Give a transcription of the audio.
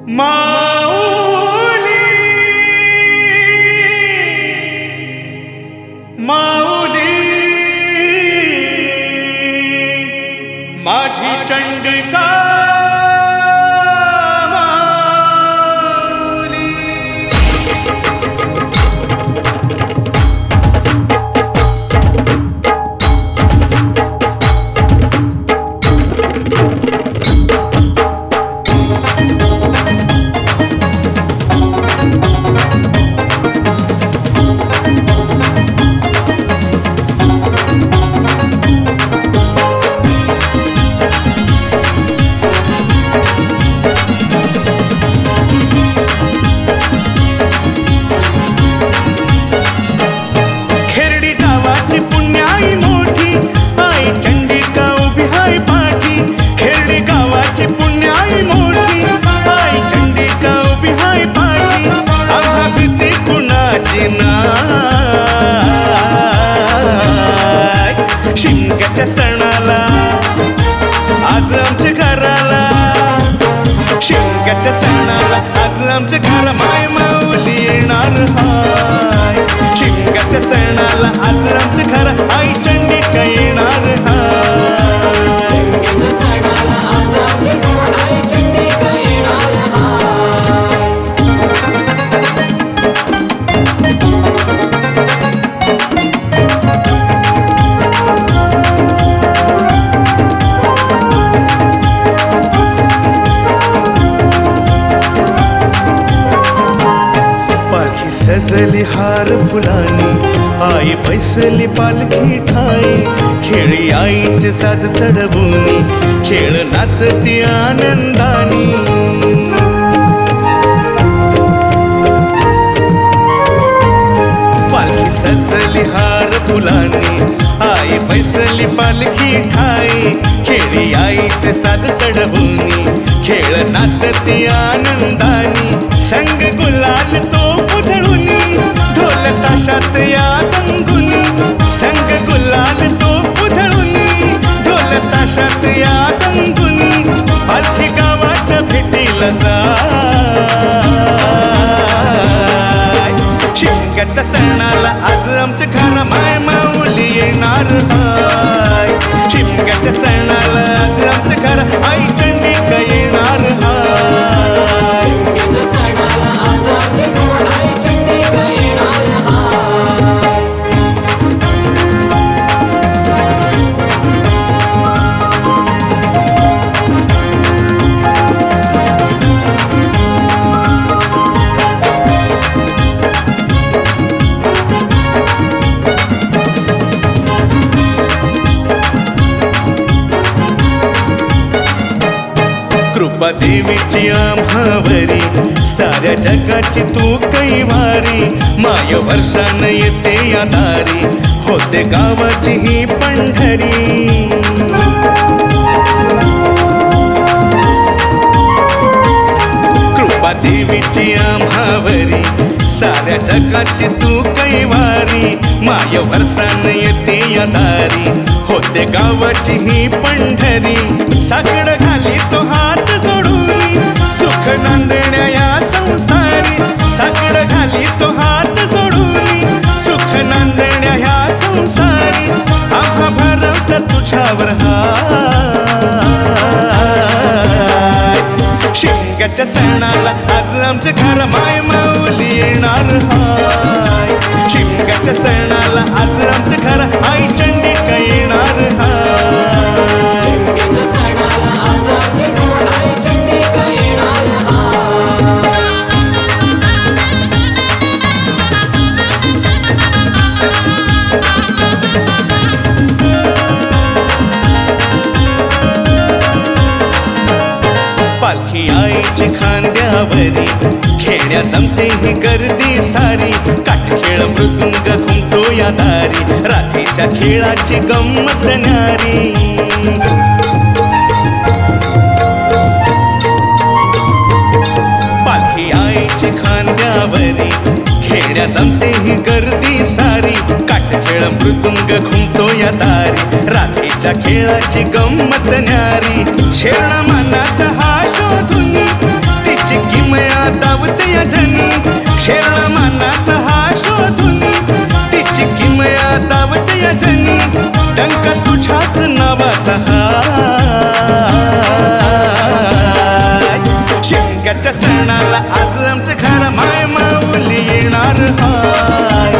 माऊली माऊली माझी चंडिका शिमग्याच्या सणाला आज आमच्या घराला शिमग्याच्या सणाला आज आमच्या घरा माय माऊली येणार हाय शिमग्याच्या सणाला आज आमच्या घरा आई चंडिका येणार हाय शिमग्याच्या सणाला आज आमच्या घरा आई चंडिका येणार सजली हार फुलानी आई बैसली पालखी ठाई खेळी आईचे साज चढवूनी खेळ नाचती आनंदानी पालखी सजली हार फुलानी आई बैसली पालखी ठाई खेळी आईचे साज चढवूनी खेळ नाचती आनंदानी संग गुलाल तो उधळूनी ढोल ताशात या दंगुनी संग गुलाल तो उधळूनी ढोल ताशात या दंगुनी पालखी गावाच्या भेटीला जाय शिमग्याच्या सणाला आज आमच्या घरा माय माऊली येणार हाय शिमग्याच्या सणाला आज आमच्या घरा आई चंडिका येणार हाय शिमग्याच्या सणाला आज आमच्या घरा आई चंडिका येणार हाय कृपा देवीची आम्हावरी साऱ्या जगाची तू कैवारी माय वर्षान येते या दारी होते गावाची ही पंढरी कृपा देवीची आम्हावरी साऱ्या जगाची तू कैवारी माय वर्षान येते या दारी होते गावाची ही पंढरी साकड घाली तो हात जोडून सुख नांदण्या या संसारी साकड घाली तो हात जोडून सुख नांदण्या या संसारी आम्हा भरवसा तुझ्यावर हाय शिमग्याच्या सणाला आज आमच्या घरा माय माऊली येणार हाय शिमग्याच्या सणाला आज आमच्या घरा आई चंडिका येणार हाय शिमग्याच्या सणाला आज आमच्या घरा आई चंडिका येणार हाय पालखी आईची खांद्यावरी खेळण्या जमते ही गर्दी सारी काटखेळ मृदुंग घुमतो या दारी रात्रीच्या खेळाची गंमत न्यारी पालखी आईची खांद्यावरी खेळण्या जमते ही गर्दी सारी काटखेळ मृदुंग घुमतो या दारी रात्रीच्या खेळाची गंमत न्यारी शेरणा मनाचा हा शोधून तिची दावत या जनी शेरणा मानाचा हा शोधुनी तिची किमया दावत या जनी डंका तुझ्याच नावाचा हाय शिमग्याच्या सणाला आज आमच्या घरा माय माऊली येणार हाय